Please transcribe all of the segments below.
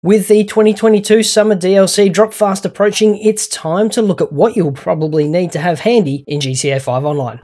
With the 2022 Summer DLC drop fast approaching, it's time to look at what you'll probably need to have handy in GTA 5 Online.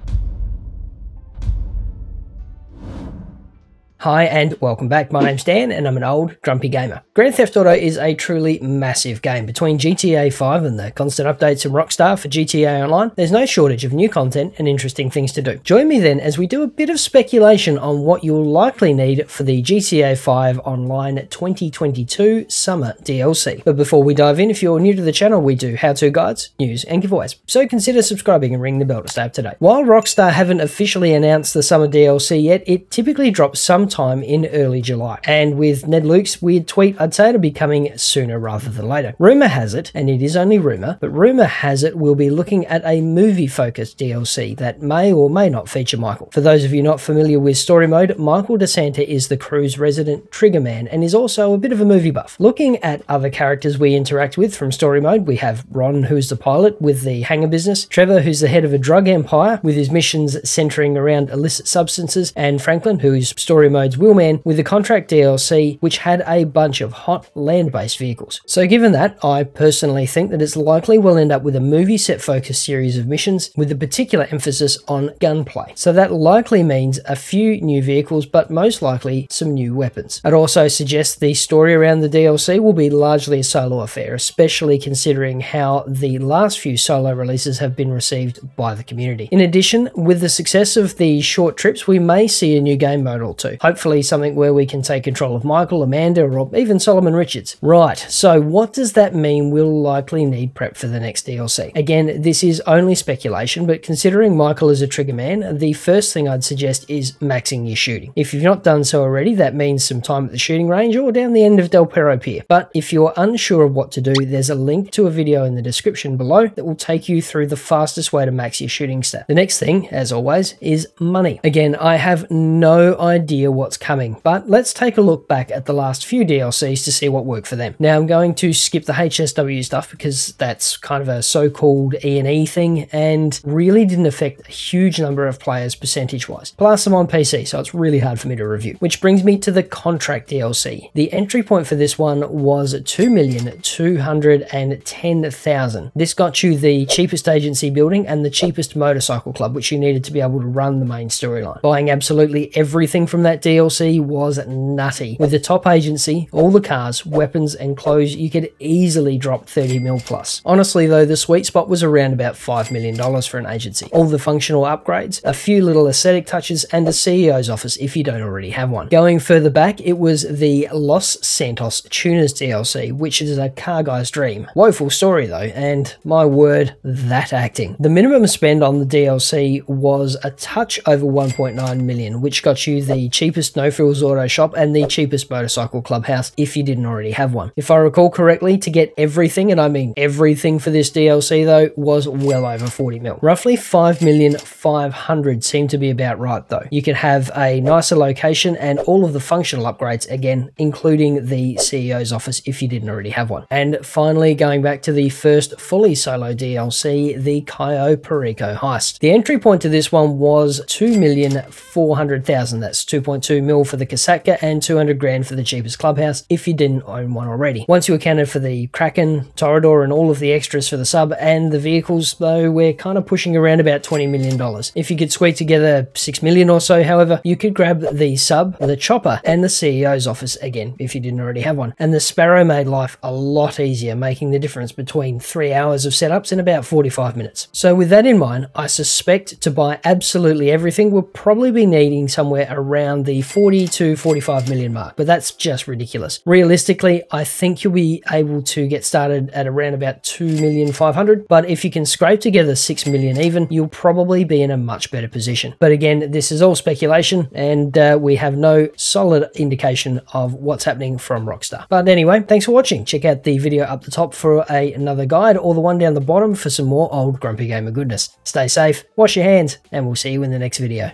Hi and welcome back, my name's Dan and I'm an old grumpy gamer. Grand Theft Auto is a truly massive game. Between GTA 5 and the constant updates from Rockstar for GTA Online, there's no shortage of new content and interesting things to do. Join me then as we do a bit of speculation on what you'll likely need for the GTA 5 Online 2022 Summer DLC. But before we dive in, if you're new to the channel, we do how-to guides, news and giveaways, so consider subscribing and ring the bell to stay up to date. While Rockstar haven't officially announced the Summer DLC yet, it typically drops sometime in early July. And with Ned Luke's weird tweet, I'd say it'll be coming sooner rather than later. Rumour has it, and it is only rumour, but rumour has it we'll be looking at a movie-focused DLC that may or may not feature Michael. For those of you not familiar with story mode, Michael DeSanta is the crew's resident triggerman and is also a bit of a movie buff. Looking at other characters we interact with from story mode, we have Ron, who's the pilot with the Hangar business, Trevor, who's the head of a drug empire with his missions centering around illicit substances, and Franklin, who's story mode's wheelman with the contract DLC, which had a bunch of hot land-based vehicles. So given that, I personally think that it's likely we'll end up with a movie set focused series of missions with a particular emphasis on gunplay. So that likely means a few new vehicles, but most likely some new weapons. I'd also suggest the story around the DLC will be largely a solo affair, especially considering how the last few solo releases have been received by the community. In addition, with the success of the short trips, we may see a new game mode or two. Hopefully something where we can take control of Michael, Amanda, or even Solomon Richards. Right, so what does that mean we'll likely need prep for the next DLC? Again, this is only speculation, but considering Michael is a trigger man, the first thing I'd suggest is maxing your shooting. If you've not done so already, that means some time at the shooting range or down the end of Del Perro Pier. But if you're unsure of what to do, there's a link to a video in the description below that will take you through the fastest way to max your shooting stat. The next thing, as always, is money. Again, I have no idea what's coming, but let's take a look back at the last few DLCs to see what worked for them. Now I'm going to skip the HSW stuff because that's kind of a so-called E&E thing and really didn't affect a huge number of players percentage-wise. Plus I'm on PC, so it's really hard for me to review. Which brings me to the contract DLC. The entry point for this one was 2,210,000. This got you the cheapest agency building and the cheapest motorcycle club, which you needed to be able to run the main storyline. Buying absolutely everything from that DLC was nutty. With the top agency, all the cars, weapons and clothes, you could easily drop 30 mil plus. Honestly though, the sweet spot was around about $5 million for an agency. All the functional upgrades, a few little aesthetic touches, and a CEO's office if you don't already have one. Going further back, it was the Los Santos Tuners DLC, which is a car guy's dream. Woeful story though, and my word, that acting. The minimum spend on the DLC was a touch over 1.9 million, which got you the cheapest No Frills Auto Shop and the cheapest motorcycle clubhouse if you didn't already have one. If I recall correctly, to get everything, and I mean everything for this DLC though, was well over 40 mil. Roughly 5,500,000 seemed to be about right though. You could have a nicer location and all of the functional upgrades, again, including the CEO's office if you didn't already have one. And finally, going back to the first fully solo DLC, the Cayo Perico heist. The entry point to this one was 2,400,000. That's 2.2 mil for the Kasatka and 200 grand for the cheapest clubhouse if you didn't own one already. Once you accounted for the Kraken, Toreador and all of the extras for the sub and the vehicles though, we're kind of pushing around about $20 million. If you could squeak together 6 million or so, however, you could grab the sub, the chopper and the CEO's office again if you didn't already have one. And the Sparrow made life a lot easier, making the difference between 3 hours of setups in about 45 minutes. So with that in mind, I suspect to buy absolutely everything we'll probably be needing somewhere around the 40 to 45 million mark, but that's just ridiculous. Realistically, I think you'll be able to get started at around about 2,500,000, but if you can scrape together 6 million even, you'll probably be in a much better position. But again, this is all speculation and we have no solid indication of what's happening from Rockstar. But anyway, thanks for watching. Check out the video up the top for another guide or the one down the bottom for some more old Grumpy Gamer goodness. Stay safe, wash your hands, and we'll see you in the next video.